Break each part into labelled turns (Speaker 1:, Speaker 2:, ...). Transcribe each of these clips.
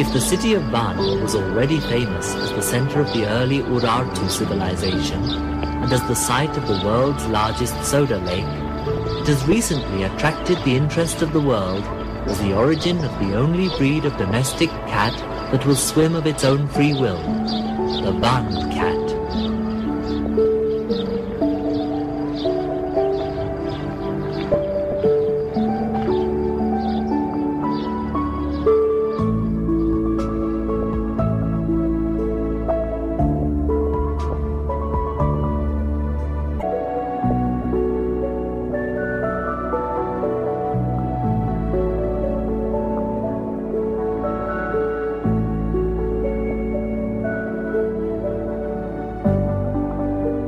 Speaker 1: If the city of Van was already famous as the center of the early Urartu civilization and as the site of the world's largest soda lake, it has recently attracted the interest of the world as the origin of the only breed of domestic cat that will swim of its own free will, the Van cat.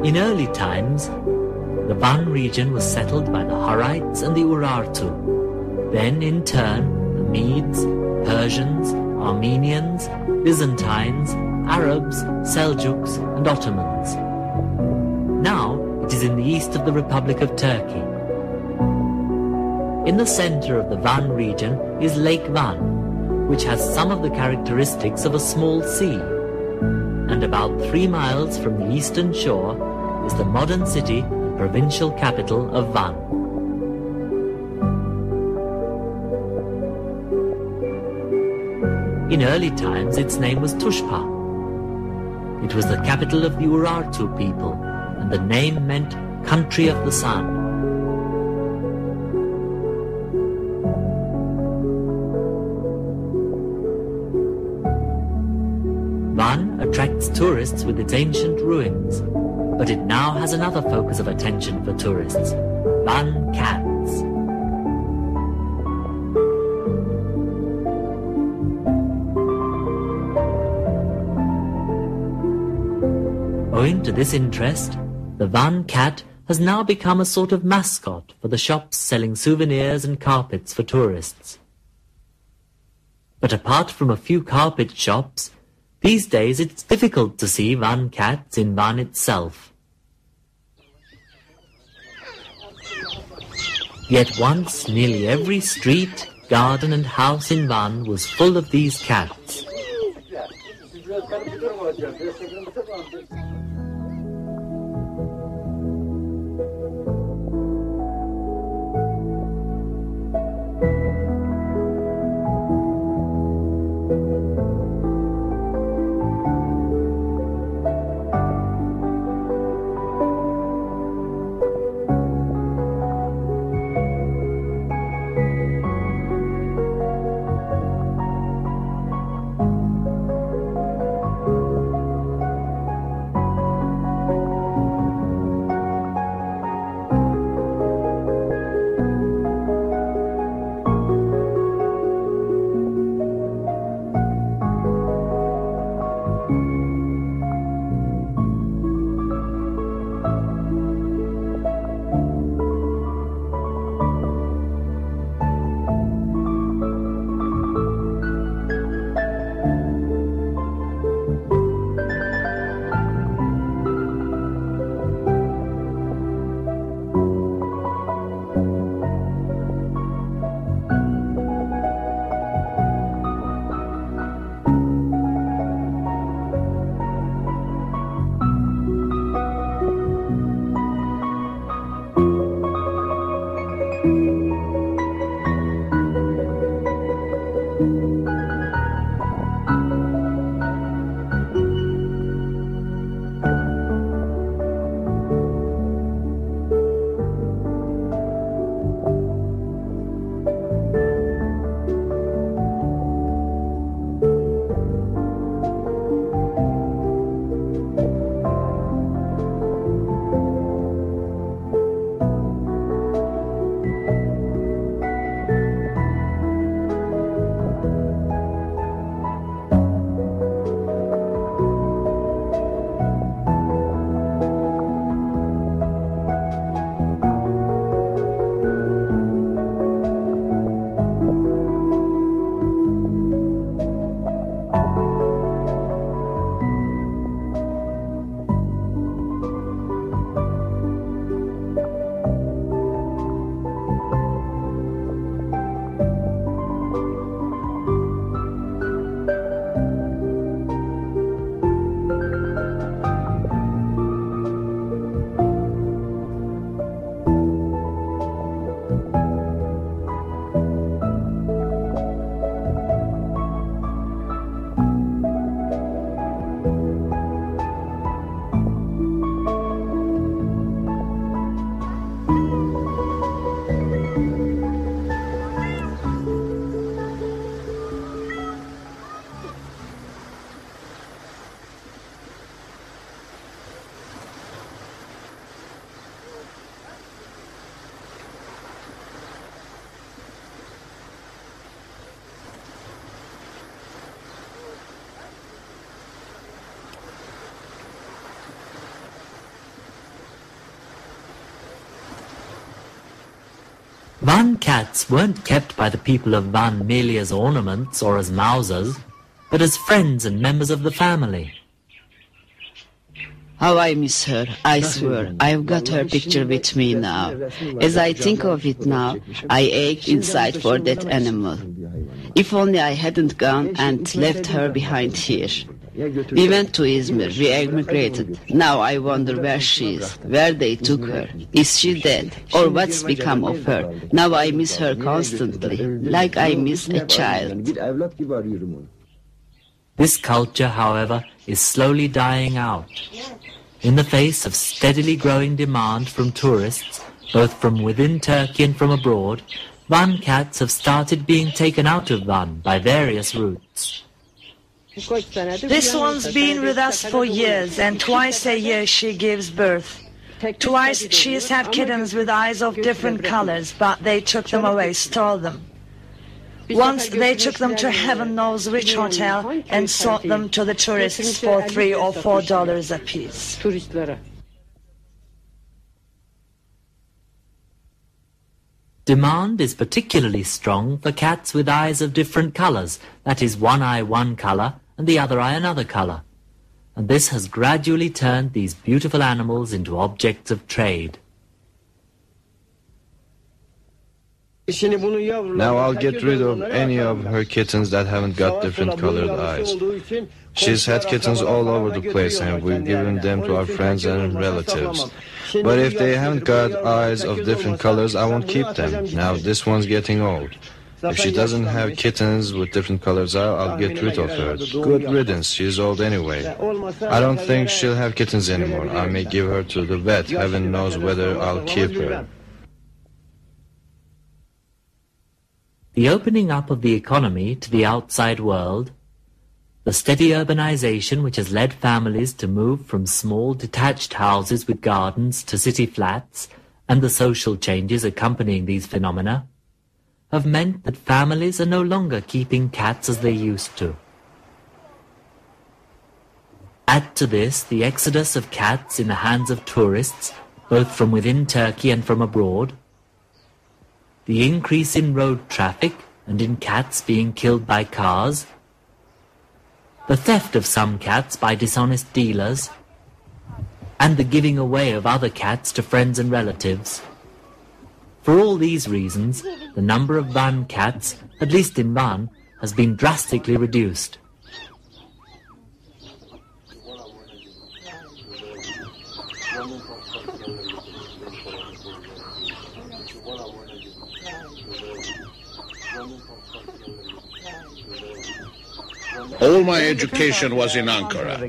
Speaker 1: In early times, the Van region was settled by the Hurrites and the Urartu. Then, in turn, the Medes, Persians, Armenians, Byzantines, Arabs, Seljuks, and Ottomans. Now, it is in the east of the Republic of Turkey. In the center of the Van region is Lake Van, which has some of the characteristics of a small sea. And about 3 miles from the eastern shore is the modern city and provincial capital of Van. In early times its name was Tushpa. It was the capital of the Urartu people, and the name meant country of the sun. Van attracts tourists with its ancient ruins, but it now has another focus of attention for tourists, Van cats. Owing to this interest, the Van cat has now become a sort of mascot for the shops selling souvenirs and carpets for tourists. But apart from a few carpet shops, these days it's difficult to see Van cats in Van itself. Yet once nearly every street, garden and house in Van was full of these cats. Van cats weren't kept by the people of Van merely as ornaments or as mousers, but as friends and members of the family.
Speaker 2: How I miss her, I swear. I've got her picture with me now. As I think of it now, I ache inside for that animal. If only I hadn't gone and left her behind here. We went to Izmir, we emigrated. Now I wonder where she is, where they took her. Is she dead? Or what's become of her? Now I miss her constantly, like I miss a child.
Speaker 1: This culture, however, is slowly dying out. In the face of steadily growing demand from tourists, both from within Turkey and from abroad, Van cats have started being taken out of Van by various routes.
Speaker 3: This one's been with us for years, and twice a year she gives birth. Twice she has had kittens with eyes of different colors, but they took them away, stole them. Once they took them to heaven knows which hotel and sold them to the tourists for $3 or $4 apiece.
Speaker 1: Demand is particularly strong for cats with eyes of different colors, that is, one eye one color and the other eye another color. And this has gradually turned these beautiful animals into objects of trade.
Speaker 4: Now I'll get rid of any of her kittens that haven't got different colored eyes. She's had kittens all over the place and we've given them to our friends and relatives. But if they haven't got eyes of different colors, I won't keep them. Now this one's getting old. If she doesn't have kittens with different colors, I'll get rid of her. Good riddance, she's old anyway. I don't think she'll have kittens anymore. I may give her to the vet. Heaven knows whether I'll keep her.
Speaker 1: The opening up of the economy to the outside world, the steady urbanization which has led families to move from small detached houses with gardens to city flats, and the social changes accompanying these phenomena, have meant that families are no longer keeping cats as they used to. Add to this the exodus of cats in the hands of tourists, both from within Turkey and from abroad, the increase in road traffic and in cats being killed by cars, the theft of some cats by dishonest dealers, and the giving away of other cats to friends and relatives. For all these reasons, the number of Van cats, at least in Van, has been drastically reduced.
Speaker 5: All my education was in Ankara,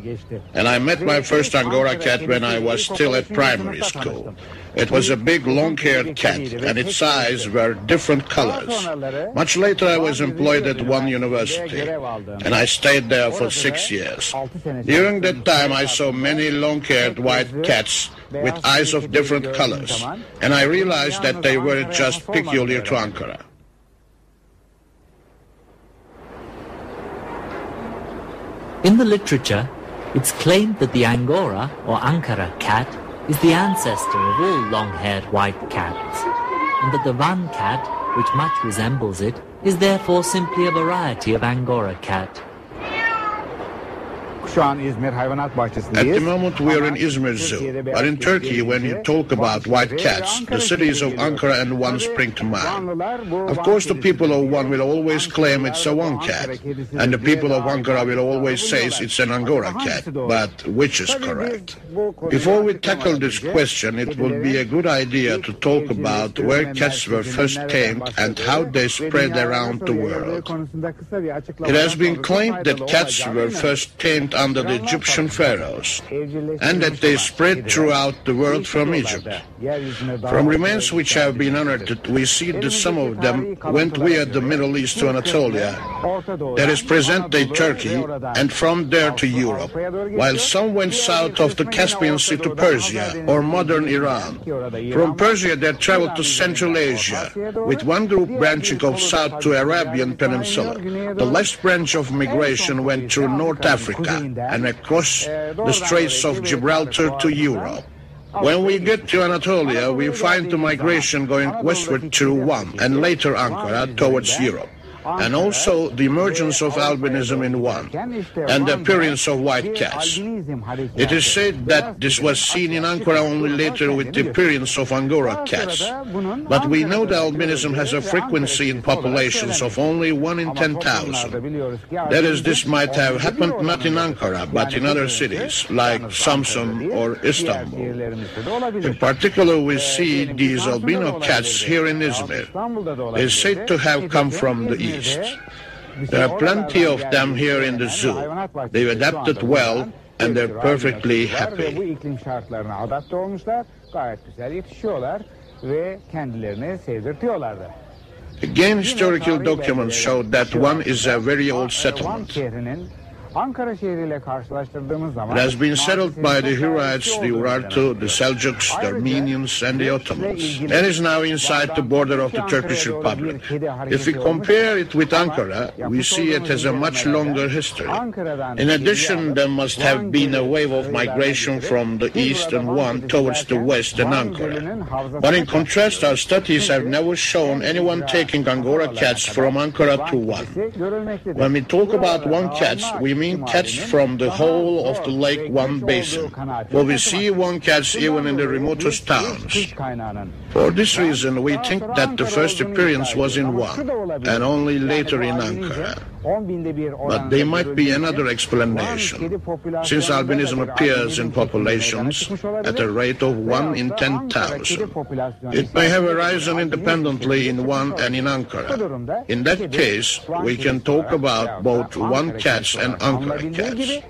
Speaker 5: and I met my first Angora cat when I was still at primary school. It was a big long-haired cat, and its eyes were different colors. Much later I was employed at one university, and I stayed there for 6 years. During that time I saw many long-haired white cats with eyes of different colors, and I realized that they weren't just peculiar to Ankara.
Speaker 1: In the literature, it's claimed that the Angora or Ankara cat is the ancestor of all long-haired white cats, and that the Van cat, which much resembles it, is therefore simply a variety of Angora cat.
Speaker 5: At the moment we are in Izmir Zoo, but in Turkey when you talk about white cats, the cities of Ankara and Van spring to mind. Of course the people of Van will always claim it's a Van cat, and the people of Ankara will always say it's an Angora cat, but which is correct? Before we tackle this question, it would be a good idea to talk about where cats were first tamed and how they spread around the world. It has been claimed that cats were first tamed under the Egyptian pharaohs, and that they spread throughout the world from Egypt. From remains which have been unearthed, we see that some of them went via the Middle East to Anatolia, that is present-day Turkey, and from there to Europe, while some went south of the Caspian Sea to Persia, or modern Iran. From Persia they traveled to Central Asia, with one group branching off south to Arabian Peninsula. The last branch of migration went through North Africa, and across the Straits of Gibraltar to Europe. When we get to Anatolia, we find the migration going westward through Van and later Ankara towards Europe, and also the emergence of albinism in Van and the appearance of white cats. It is said that this was seen in Ankara only later with the appearance of Angora cats, but we know that albinism has a frequency in populations of only 1 in 10,000. That is, this might have happened not in Ankara but in other cities like Samsun or Istanbul. In particular, we see these albino cats here in Izmir. They are said to have come from the east. There are plenty of them here in the zoo. They've adapted well and they're perfectly happy. Again, historical documents show that one is a very old settlement. It has been settled by the Hurrites, the Urartu, the Seljuks, the Armenians, and the Ottomans, and is now inside the border of the Turkish Republic. If we compare it with Ankara, we see it has a much longer history. In addition, there must have been a wave of migration from the east and Van towards the west and Ankara. But in contrast, our studies have never shown anyone taking Angora cats from Ankara to Van. When we talk about Van cats, we mean cats from the whole of the Lake Van basin, for we see Van cats even in the remotest towns. For this reason, we think that the first appearance was in Van, and only later in Ankara. But there might be another explanation. Since albinism appears in populations at a rate of 1 in 10,000, it may have arisen independently in Van and in Ankara. In that case, we can talk about both Van cats and Ankara cats.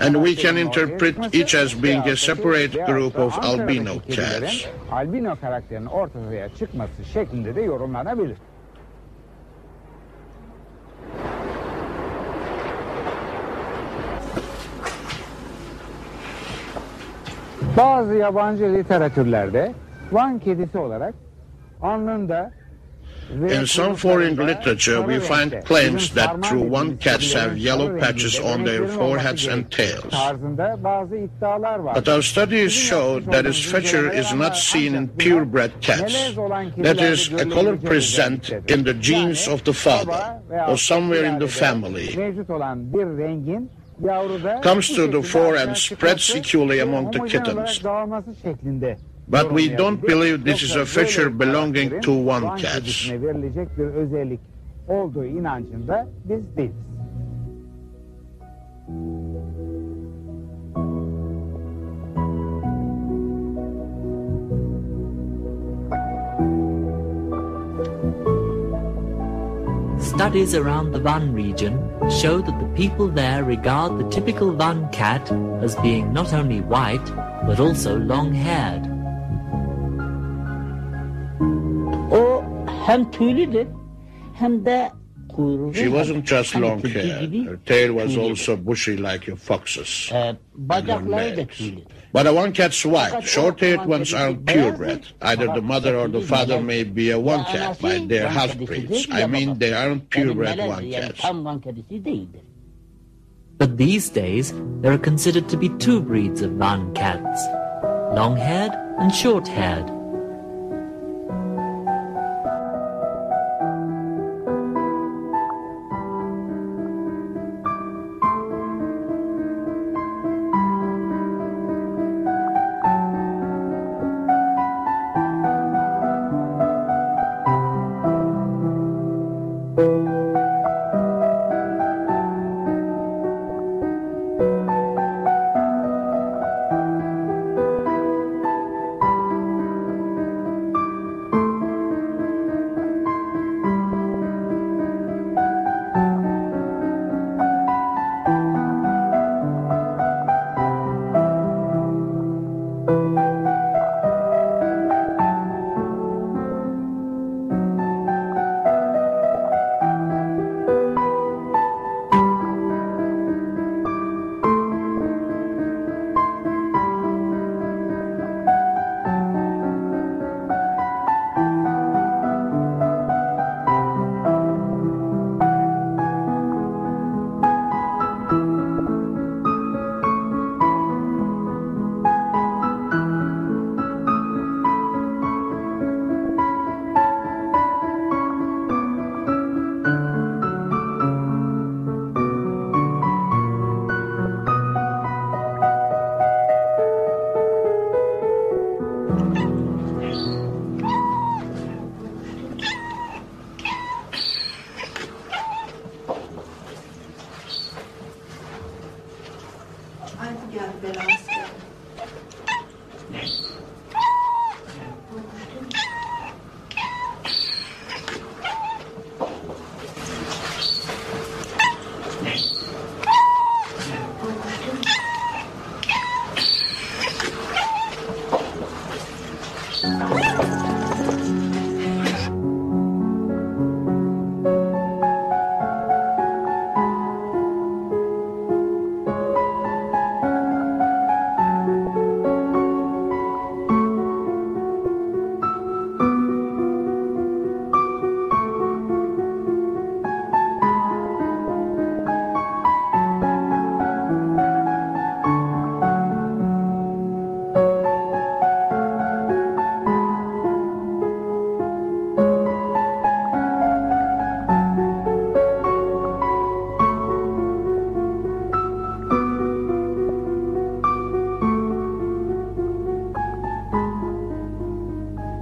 Speaker 5: And we can interpret each as being a separate group of albino cats.
Speaker 6: Bazı yabancı literatürlerde Van kedisi olarak alnında
Speaker 5: In some foreign literature, we find claims that true Van cats have yellow patches on their foreheads and tails. But our studies show that this feature is not seen in purebred cats. That is, a color present in the genes of the father or somewhere in the family comes to the fore and spreads equally among the kittens. But we don't believe this is a feature belonging to Van cats.
Speaker 1: Studies around the Van region show that the people there regard the typical Van cat as being not only white, but also long-haired.
Speaker 7: O hem tüylüdür hem de kuyruğu.
Speaker 5: She wasn't just long-haired. Her tail was also bushy like a fox's.
Speaker 7: Bacakları da tüylü.
Speaker 5: But a Van cat's white. Short-haired ones aren't purebred. Either the mother or the father may be a Van cat by their half-breeds. I mean, they aren't purebred Van cats.
Speaker 7: Tam Van kedisi değildir.
Speaker 1: But these days, there are considered to be two breeds of Van cats, long-haired and short-haired.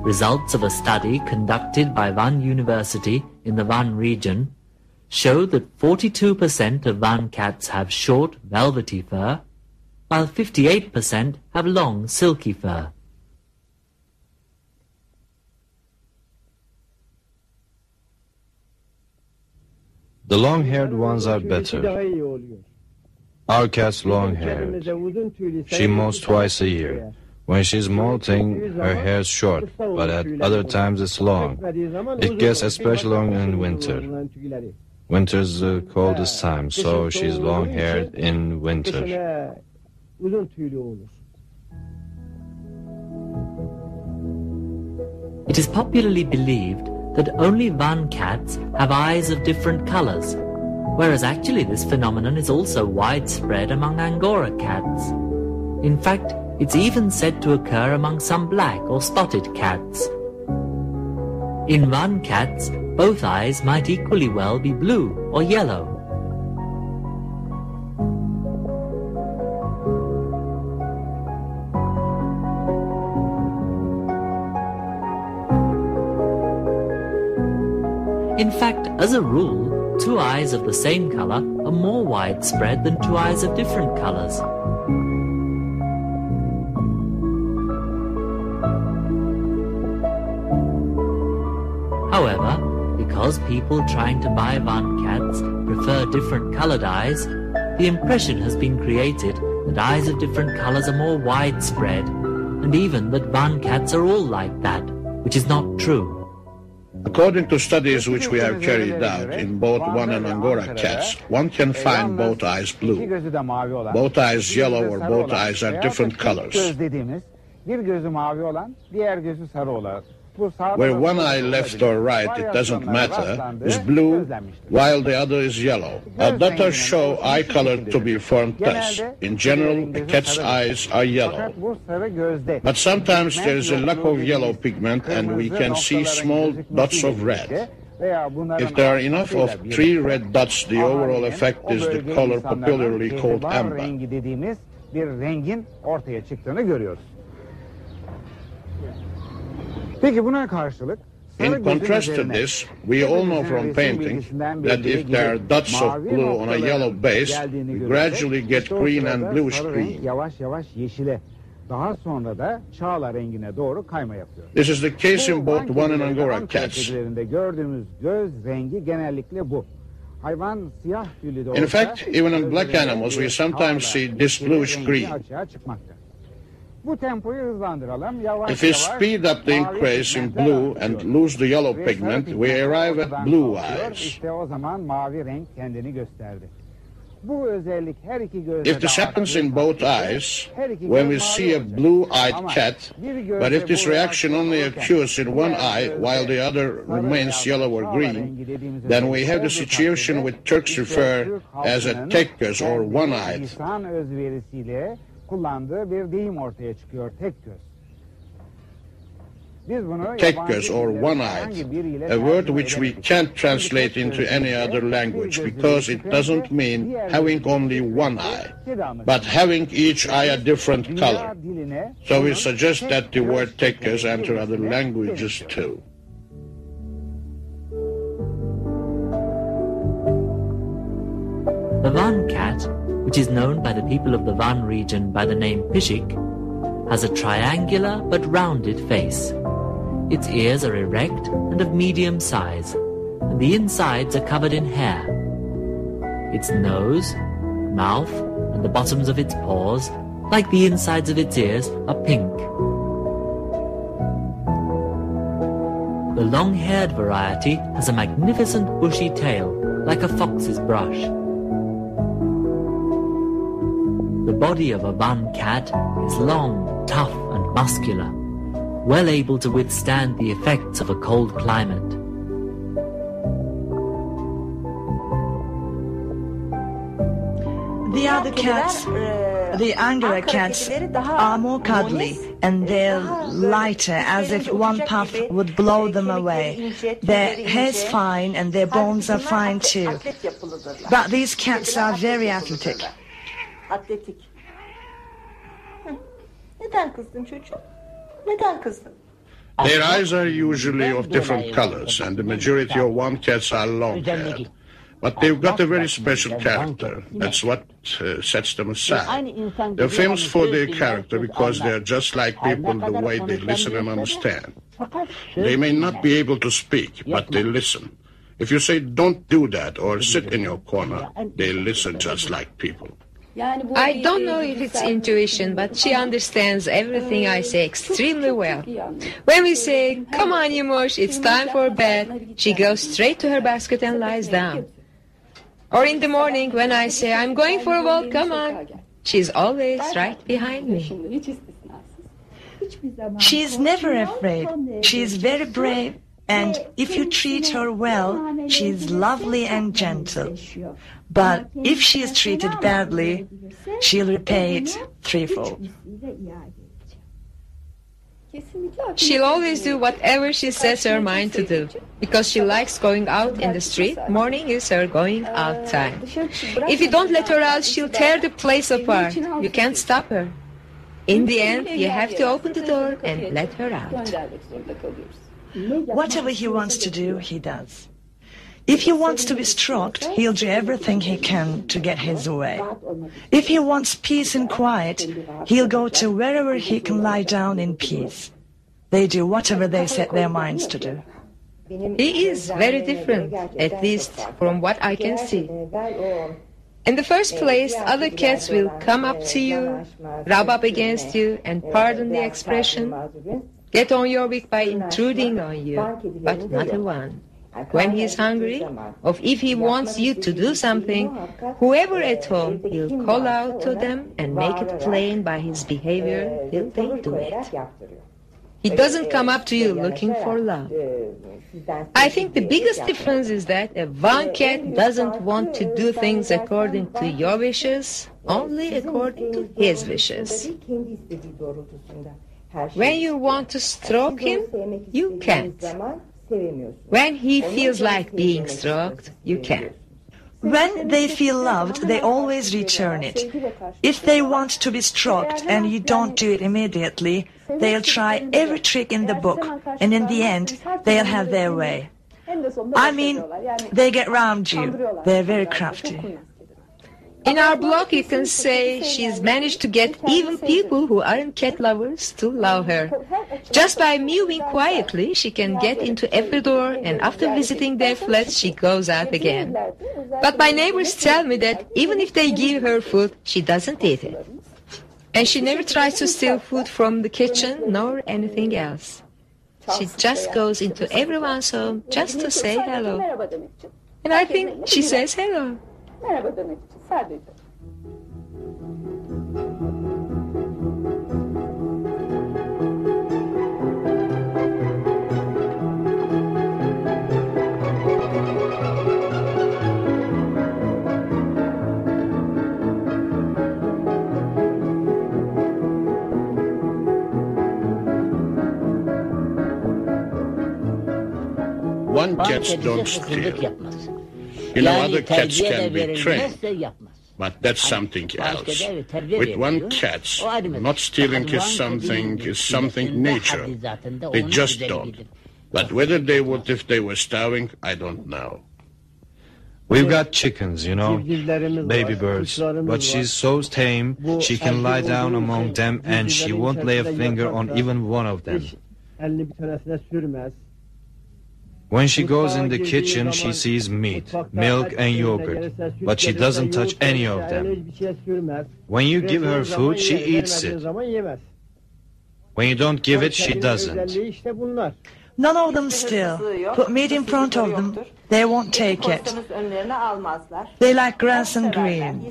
Speaker 1: Results of a study conducted by Van University in the Van region show that 42% of Van cats have short, velvety fur, while 58% have long, silky fur.
Speaker 4: The long-haired ones are better. Our cat's long-haired. She mows twice a year. When she's molting, her hair's short, but at other times it's long. It gets especially long in winter. Winter's the coldest time, so she's long-haired in winter.
Speaker 1: It is popularly believed that only Van cats have eyes of different colors, whereas actually this phenomenon is also widespread among Angora cats. In fact, it's even said to occur among some black or spotted cats. In Van cats, both eyes might equally well be blue or yellow. In fact, as a rule, two eyes of the same color are more widespread than two eyes of different colors. However, because people trying to buy Van cats prefer different colored eyes, the impression has been created that eyes of different colors are more widespread, and even that Van cats are all like that, which is not true.
Speaker 5: According to studies which we have carried out in both Van and Angora cats, one can find both eyes blue, both eyes yellow, or both eyes are different colors. Where one eye left or right, it doesn't matter, is blue, while the other is yellow. Our data show eye color to be formed thus. In general, a cat's eyes are yellow. But sometimes there is a lack of yellow pigment and we can see small dots of red. If there are enough of 3 red dots, the overall effect is the color popularly called amber. In contrast to this, we all know from painting that if there are dots of blue on a yellow base, we gradually get green and bluish green. This is the case in both Van and Angora cats. In fact, even in black animals, we sometimes see this bluish green. If we speed up the increase in blue and lose the yellow pigment, we arrive at blue eyes. If this happens in both eyes, when we see a blue-eyed cat, but if this reaction only occurs in one eye while the other remains yellow or green, then we have the situation which Turks refer as a tek göz or one-eyed. Tek göz or one-eyed, a word which we can't translate into any other language because it doesn't mean having only one eye, but having each eye a different color. So we suggest that the word tek göz enter other languages too.
Speaker 1: The Van cat, which is known by the people of the Van region by the name Pishik, has a triangular but rounded face. Its ears are erect and of medium size, and the insides are covered in hair. Its nose, mouth, and the bottoms of its paws, like the insides of its ears, are pink. The long-haired variety has a magnificent bushy tail, like a fox's brush. The body of a Van cat is long, tough, and muscular, well able to withstand the effects of a cold climate.
Speaker 3: The other cats, the Angora cats, are more cuddly and they're lighter, as if one puff would blow them away. Their hair's fine and their bones are fine too. But these cats are very athletic.
Speaker 8: Atletik. Neden kızdın çocuğum? Neden kızdın?
Speaker 5: Their eyes are usually of different colors, and the majority of Van cats are long-haired. But they've got a very special character. That's what sets them aside. They're famous for their character because they're just like people the way they listen and understand. They may not be able to speak, but they listen. If you say, don't do that, or sit in your corner, they listen just like people.
Speaker 9: I don't know if it's intuition, but she understands everything I say extremely well. When we say, come on, Yumush, it's time for bed, she goes straight to her basket and lies down. Or in the morning, when I say, I'm going for a walk, come on, she's always right behind me.
Speaker 3: She's never afraid. She's very brave, and if you treat her well, she's lovely and gentle. But if she is treated badly, she'll repay it threefold.
Speaker 9: She'll always do whatever she sets her mind to do, because she likes going out in the street. Morning is her going out time. If you don't let her out, she'll tear the place apart. You can't stop her. In the end, you have to open the door and let her out.
Speaker 3: Whatever he wants to do, he does. If he wants to be stroked, he'll do everything he can to get his way. If he wants peace and quiet, he'll go to wherever he can lie down in peace. They do whatever they set their minds to do.
Speaker 9: He is very different, at least from what I can see. In the first place, other cats will come up to you, rub up against you, and pardon the expression, get on your wick by intruding on you, but not a one. When he is hungry, or if he wants you to do something, whoever at home, he'll call out to them and make it plain by his behavior till they do it. He doesn't come up to you looking for love. I think the biggest difference is that a Van cat doesn't want to do things according to your wishes, only according to his wishes. When you want to stroke him, you can't. When he feels like being stroked, you can.
Speaker 3: When they feel loved, they always return it. If they want to be stroked and you don't do it immediately, they'll try every trick in the book, and in the end, they'll have their way. I mean, they get round you. They're very crafty.
Speaker 9: In our blog, you can say she's managed to get even people who aren't cat lovers to love her. Just by mewing quietly, she can get into every door, and after visiting their flats, she goes out again. But my neighbors tell me that even if they give her food, she doesn't eat it. And she never tries to steal food from the kitchen, nor anything else. She just goes into everyone's home just to say hello. And I think she says hello.
Speaker 8: Merhaba demek için sadece.
Speaker 5: One cats don't steal. You know, other cats can be trained, but that's something else. With one cats, not stealing is something natural. They just don't. But whether they would if they were starving, I don't know.
Speaker 4: We've got chickens, you know, baby birds, but she's so tame, she can lie down among them and she won't lay a finger on even one of them. When she goes in the kitchen, she sees meat, milk and yogurt, but she doesn't touch any of them. When you give her food, she eats it. When you don't give it, she doesn't.
Speaker 3: None of them still. Put meat in front of them, they won't take it. They like grass and green.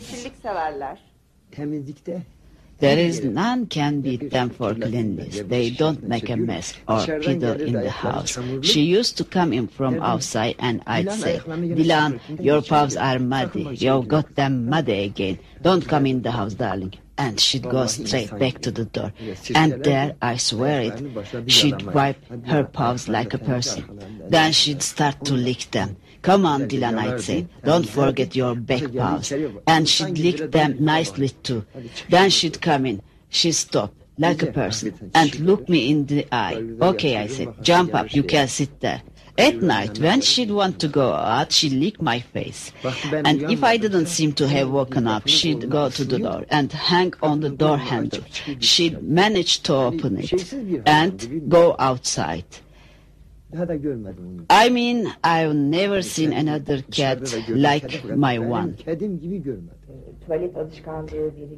Speaker 2: There is none can beat them for cleanliness. They don't make a mess or fiddle in the house. She used to come in from outside and I'd say, Dilan, your paws are muddy. You've got them muddy again. Don't come in the house, darling. And she'd go straight back to the door. And there, I swear it, she'd wipe her paws like a person. Then she'd start to lick them. Come on, Dilan, I'd say, don't forget your back paws. And she'd lick them nicely too. Then she'd come in. She'd stop, like a person, and look me in the eye. Okay, I said, jump up, you can sit there. At night, when she'd want to go out, she'd lick my face. And if I didn't seem to have woken up, she'd go to the door and hang on the door handle. She'd manage to open it and go outside. I mean, I've never seen another cat like my one.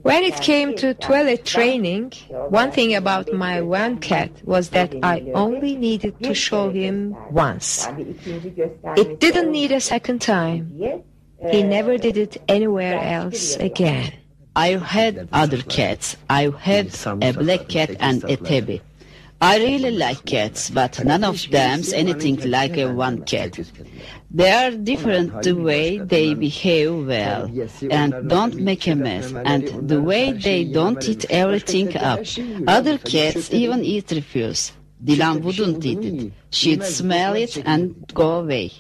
Speaker 9: When it came to toilet training, one thing about my one cat was that I only needed to show him once. It didn't need a second time. He never did it anywhere else again.
Speaker 2: I've had other cats. I've had a black cat and a tabby. I really like cats, but none of them's anything like a one cat. They are different the way they behave well and don't make a mess, and the way they don't eat everything up. Other cats even eat refuse. Dilan wouldn't eat it. She'd smell it and go away.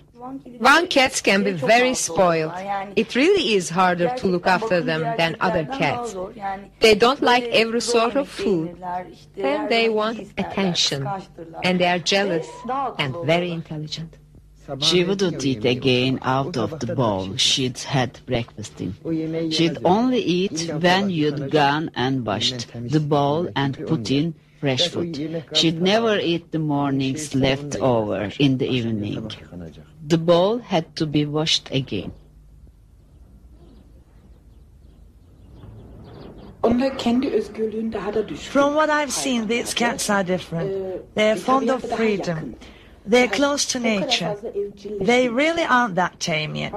Speaker 9: One cats can be very spoiled. It really is harder to look after them than other cats. They don't like every sort of food, and they want attention, and they are jealous and very intelligent.
Speaker 2: She wouldn't eat again out of the bowl she'd had breakfast in. She'd only eat when you'd gone and washed the bowl and put in fresh food. She'd never eat the morning's leftover in the evening. The bowl had to be washed again.
Speaker 3: From what I've seen, these cats are different. They're fond of freedom. They're close to nature. They really aren't that tame yet.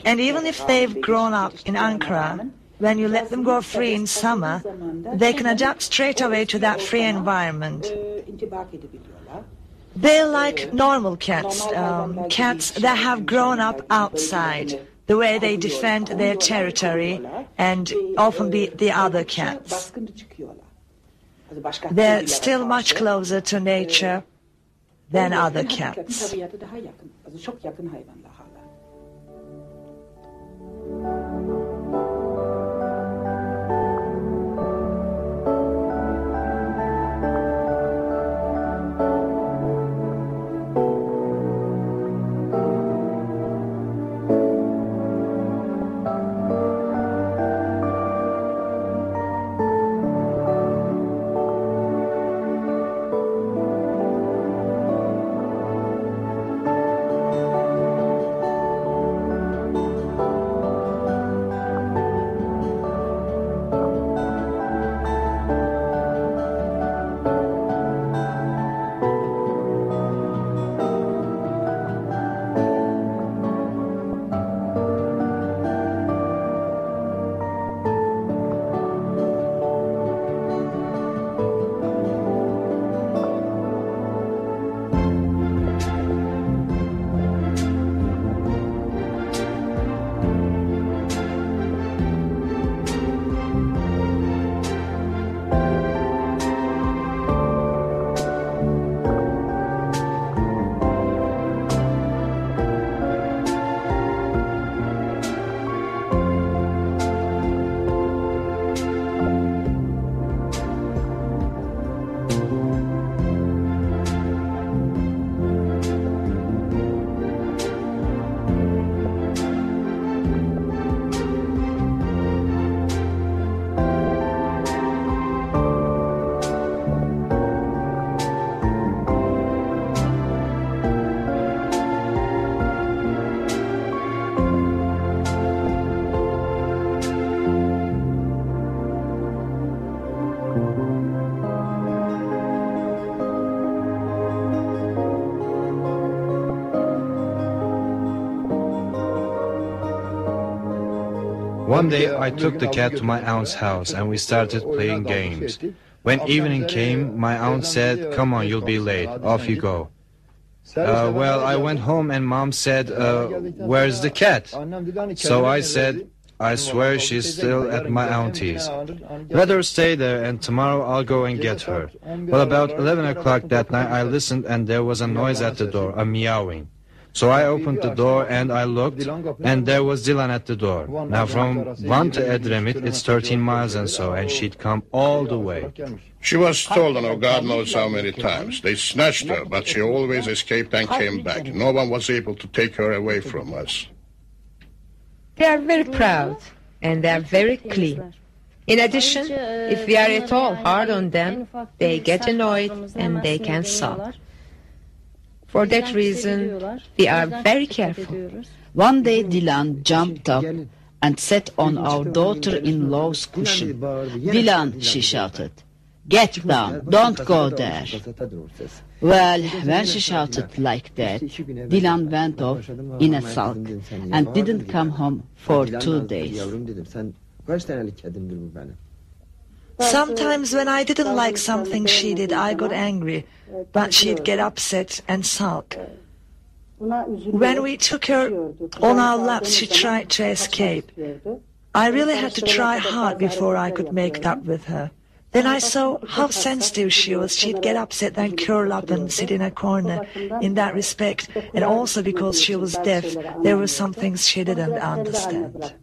Speaker 3: And even if they've grown up in Ankara, when you let them go free in summer, they can adapt straight away to that free environment. They're like normal cats, cats that have grown up outside, the way they defend their territory and often beat the other cats. They're still much closer to nature than other cats.
Speaker 4: One day I took the cat to my aunt's house and we started playing games. When evening came, my aunt said, "Come on, you'll be late. Off you go." Well, I went home and Mom said, "Where's the cat?" So I said, "I swear she's still at my auntie's. Let her stay there and tomorrow I'll go and get her." Well, about 11 o'clock that night I listened and there was a noise at the door, a meowing. So I opened the door and I looked and there was Dilan at the door. Now from Van to Edremit it's 13 miles and so, and she'd come all the way.
Speaker 5: She was stolen, oh God knows how many times. They snatched her, but she always escaped and came back. No one was able to take her away from us.
Speaker 9: They are very proud and they are very clean. In addition, if we are at all hard on them, they get annoyed and they can sulk. For that reason, we are very careful.
Speaker 2: One day Dilan jumped up and sat on our daughter-in-law's cushion. "Dilan," she shouted, "get down, don't go there." Well, when she shouted like that, Dilan went off in a sulk and didn't come home for 2 days.
Speaker 3: Sometimes when I didn't like something she did, I got angry, but she'd get upset and sulk. When we took her on our laps, she tried to escape. I really had to try hard before I could make up with her. Then I saw how sensitive she was. She'd get upset, then curl up and sit in a corner. In that respect, and also because she was deaf, there were some things she didn't understand.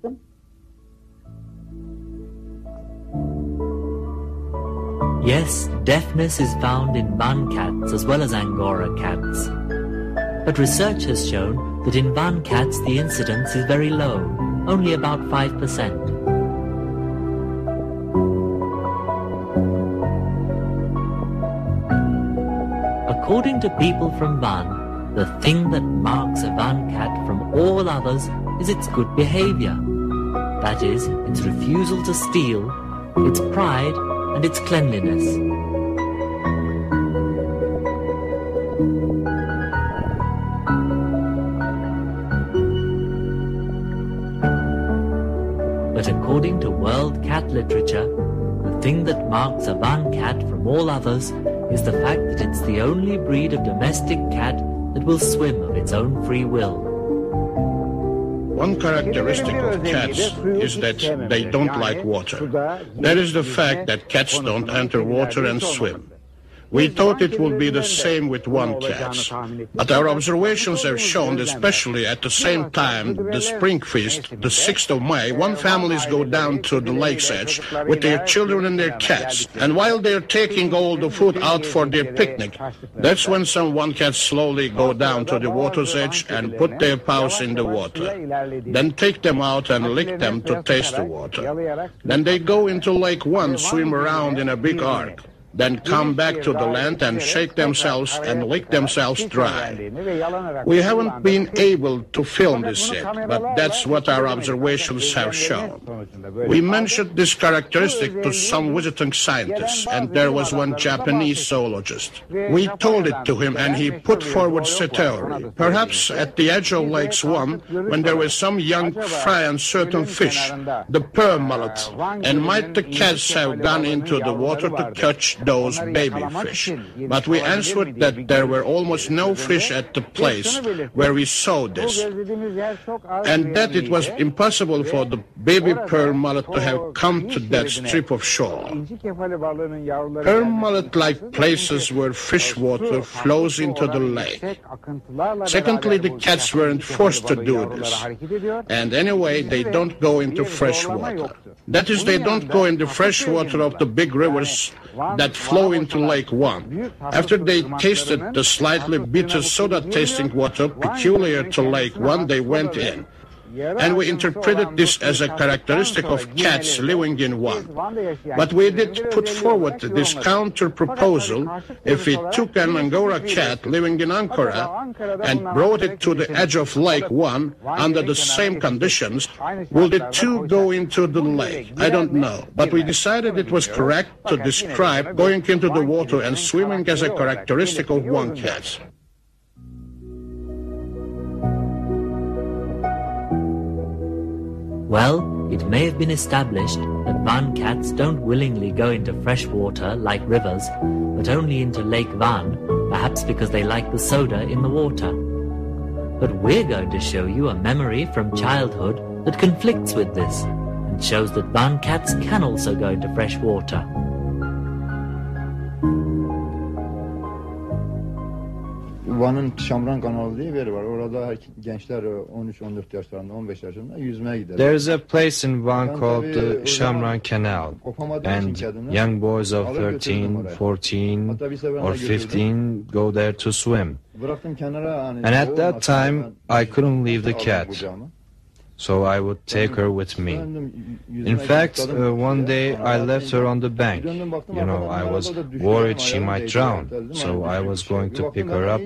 Speaker 1: Yes, deafness is found in Van cats as well as Angora cats. But research has shown that in Van cats the incidence is very low, only about 5%. According to people from Van, the thing that marks a Van cat from all others is its good behavior. That is, its refusal to steal, its pride, and its cleanliness. But according to world cat literature, the thing that marks a Van cat from all others is the fact that it's the only breed of domestic cat that will swim of its own free will.
Speaker 5: One characteristic of cats is that they don't like water. That is the fact that cats don't enter water and swim. We thought it would be the same with Van cats, but our observations have shown, especially at the same time, the spring feast, the 6th of May, one families go down to the lake's edge with their children and their cats, and while they're taking all the food out for their picnic, that's when some Van cats slowly go down to the water's edge and put their paws in the water, then take them out and lick them to taste the water. Then they go into Lake Van, swim around in a big arc, then come back to the land and shake themselves and lick themselves dry. We haven't been able to film this yet, but that's what our observations have shown. We mentioned this characteristic to some visiting scientists, and there was one Japanese zoologist. We told it to him, and he put forward a theory. Perhaps at the edge of Lake Swan, when there was some young fry and certain fish, the pearl mullet, and might the cats have gone into the water to catch those baby fish. But we answered that there were almost no fish at the place where we saw this, and that it was impossible for the baby pearl mullet to have come to that strip of shore. Pearl mullet-like places where fish water flows into the lake. Secondly, the cats weren't forced to do this, and anyway, they don't go into fresh water. That is, they don't go in the fresh water of the big rivers that flow into Lake Van. After they tasted the slightly bitter soda-tasting water peculiar to Lake Van, they went in. And we interpreted this as a characteristic of cats living in Van. But we did put forward this counter-proposal: if we took an Angora cat living in Ankara and brought it to the edge of Lake Van under the same conditions, would the two go into the lake? I don't know. But we decided it was correct to describe going into the water and swimming as a characteristic of Van cats.
Speaker 1: Well, it may have been established that Van cats don't willingly go into fresh water like rivers, but only into Lake Van, perhaps because they like the soda in the water. But we're going to show you a memory from childhood that conflicts with this and shows that Van cats can also go into fresh water.
Speaker 10: Van'ın Şamran kanalı diye bir yer var. Orada gençler 13-14 yaşlarında, 15 yaşlarında yüzmeye gider.
Speaker 4: There's a place in Van called the Shamran Canal, and young boys of 13, 14, or 15 go there to swim. And at that time, I couldn't leave the cat, so I would take her with me. In fact, one day I left her on the bank. You know, I was worried she might drown, so I was going to pick her up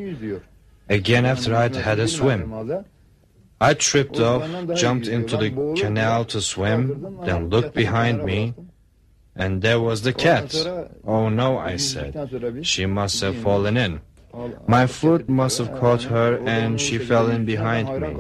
Speaker 4: again after I'd had a swim. I tripped off, jumped into the canal to swim, then looked behind me, and there was the cat. Oh no, I said. She must have fallen in. My foot must have caught her and she fell in behind me.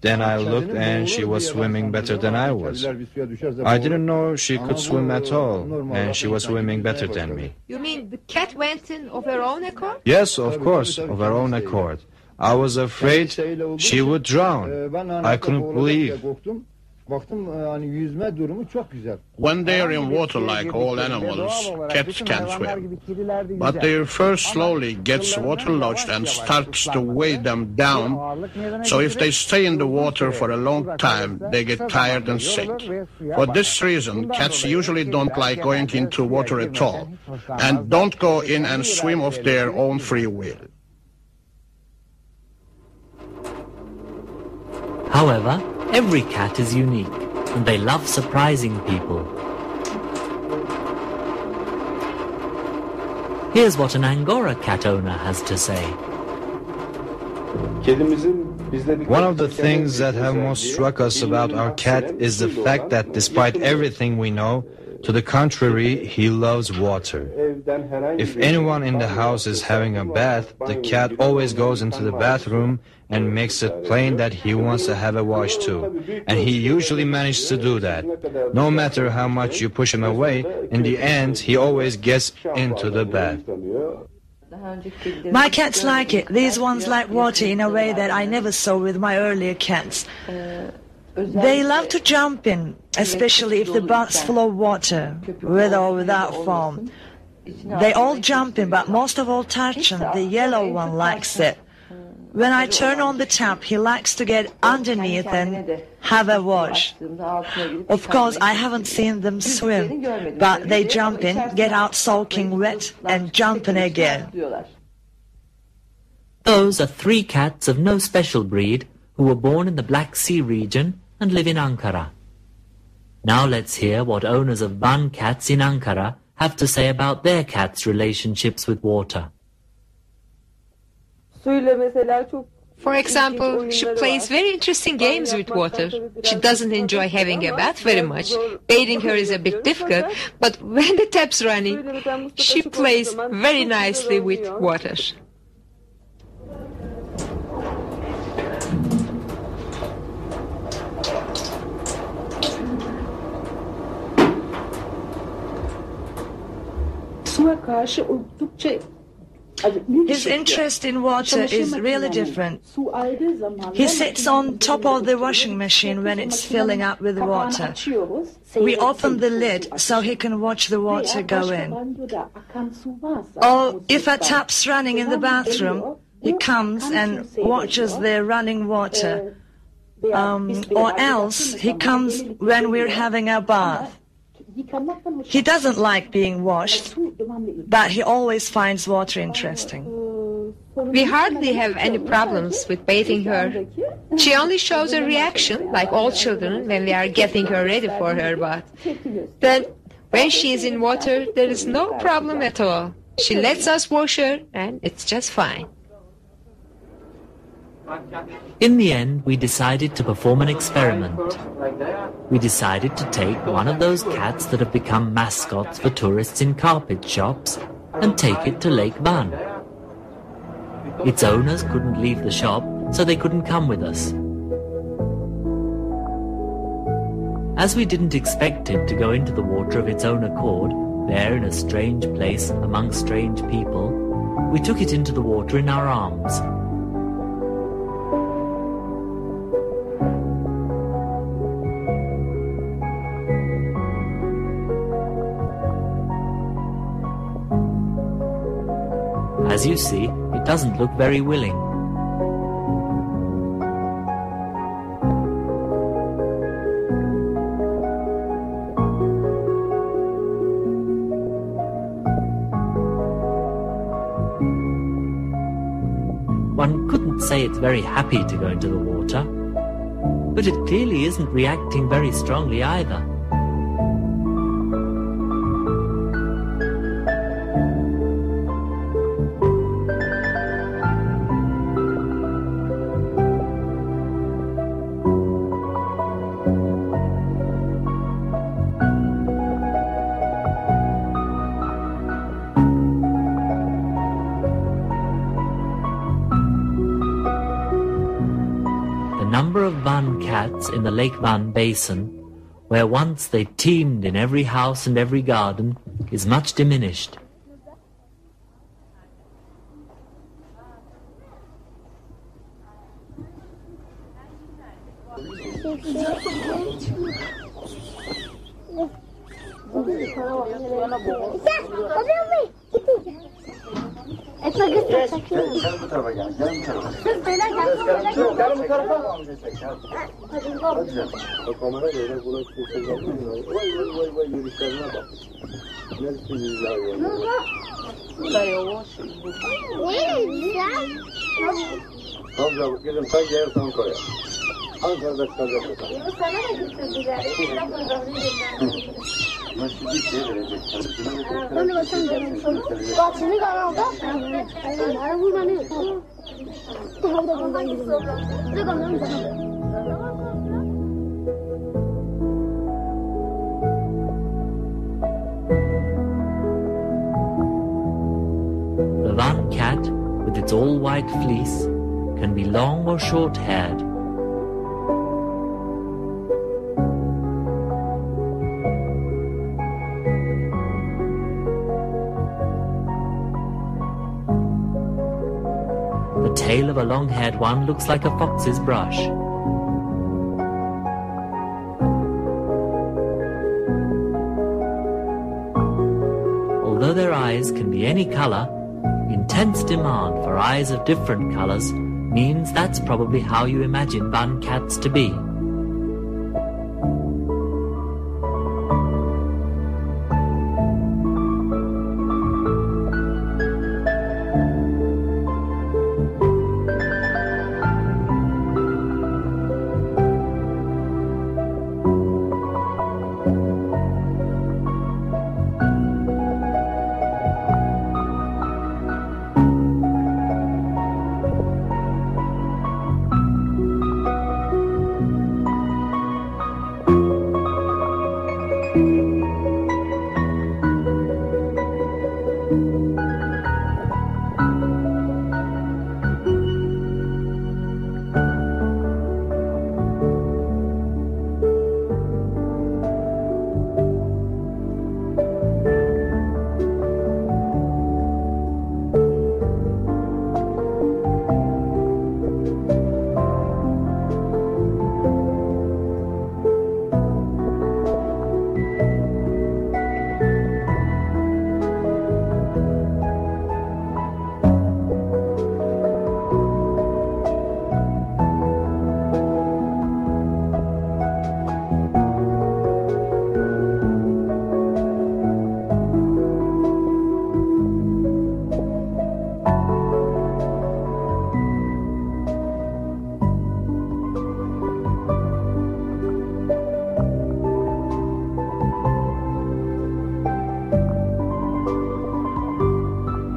Speaker 4: Then I looked and she was swimming better than I was. I didn't know she could swim at all, and she was swimming better than me.
Speaker 9: You mean the cat went in of her own accord?
Speaker 4: Yes, of course, of her own accord. I was afraid she would drown. I couldn't believe.
Speaker 5: When they are in water like all animals, cats can swim. But their fur slowly gets waterlogged and starts to weigh them down, so if they stay in the water for a long time, they get tired and sick. For this reason, cats usually don't like going into water at all, and don't go in and swim of their own free will.
Speaker 1: However, every cat is unique, and they love surprising people. Here's what an Angora cat owner has to say.
Speaker 4: One of the things that have most struck us about our cat is the fact that despite everything we know, to the contrary, he loves water. If anyone in the house is having a bath, the cat always goes into the bathroom and makes it plain that he wants to have a wash too. And he usually manages to do that. No matter how much you push him away, in the end, he always gets into the bath.
Speaker 3: My cats like it. These ones like water in a way that I never saw with my earlier cats. They love to jump in, especially if the bath's full of water, with or without foam. They all jump in, but most of all Tarchan, the yellow one, likes it. When I turn on the tap, he likes to get underneath and have a wash. Of course, I haven't seen them swim, but they jump in, get out soaking wet, and jump in again.
Speaker 1: Those are 3 cats of no special breed who were born in the Black Sea region and live in Ankara. Now let's hear what owners of Van cats in Ankara have to say about their cats' relationships with water.
Speaker 9: For example, she plays very interesting games with water. She doesn't enjoy having a bath very much. Bathing her is a bit difficult, but when the tap's running, she plays very nicely with water.
Speaker 3: His interest in water is really different. He sits on top of the washing machine when it's filling up with water. We open the lid so he can watch the water go in. Or if a tap's running in the bathroom, he comes and watches the running water. Or else he comes when we're having a bath. He doesn't like being washed, but he always finds water interesting.
Speaker 9: We hardly have any problems with bathing her. She only shows a reaction, like all children, when we are getting her ready for her bath. Then, when she is in water, there is no problem at all. She lets us wash her, and it's just fine.
Speaker 1: In the end, we decided to perform an experiment. We decided to take one of those cats that have become mascots for tourists in carpet shops and take it to Lake Van. Its owners couldn't leave the shop, so they couldn't come with us. As we didn't expect it to go into the water of its own accord, there in a strange place among strange people, we took it into the water in our arms. As you see, it doesn't look very willing. One couldn't say it's very happy to go into the water, but it clearly isn't reacting very strongly either. Van cats in the Lake Van basin, where once they teemed in every house and every garden, is much diminished. The Van cat, with its all-white fleece, can be long or short-haired. The tail of a long-haired one looks like a fox's brush. Although their eyes can be any color, intense demand for eyes of different colors means that's probably how you imagine Van cats to be.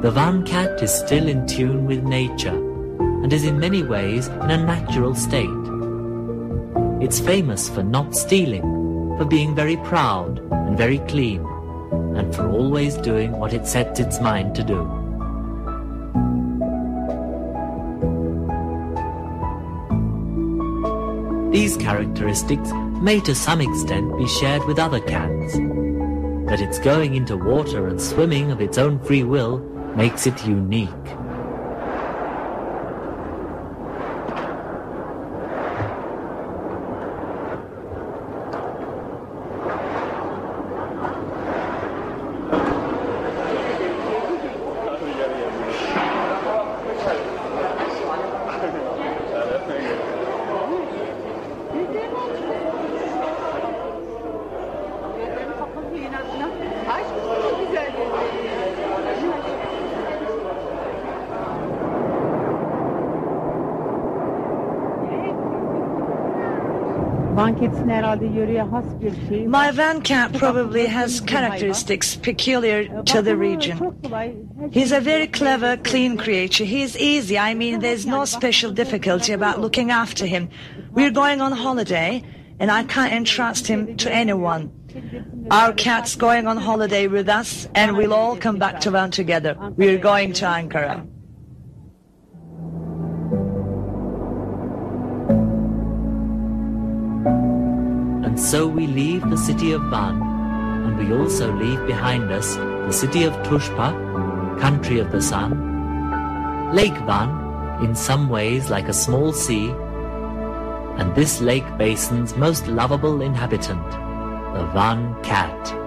Speaker 1: The Van cat is still in tune with nature and is in many ways in a natural state. It's famous for not stealing, for being very proud and very clean, and for always doing what it sets its mind to do. These characteristics may to some extent be shared with other cats, but its going into water and swimming of its own free will makes it unique.
Speaker 3: My van cat probably has characteristics peculiar to the region. He's a very clever, clean creature. He's easy. I mean, there's no special difficulty about looking after him. We're going on holiday, and I can't entrust him to anyone. Our cat's going on holiday with us, and we'll all come back to Van together. We're going to Ankara.
Speaker 1: And so we leave the city of Van, and we also leave behind us the city of Tushpa, country of the sun, Lake Van, in some ways like a small sea, and this lake basin's most lovable inhabitant, the Van cat.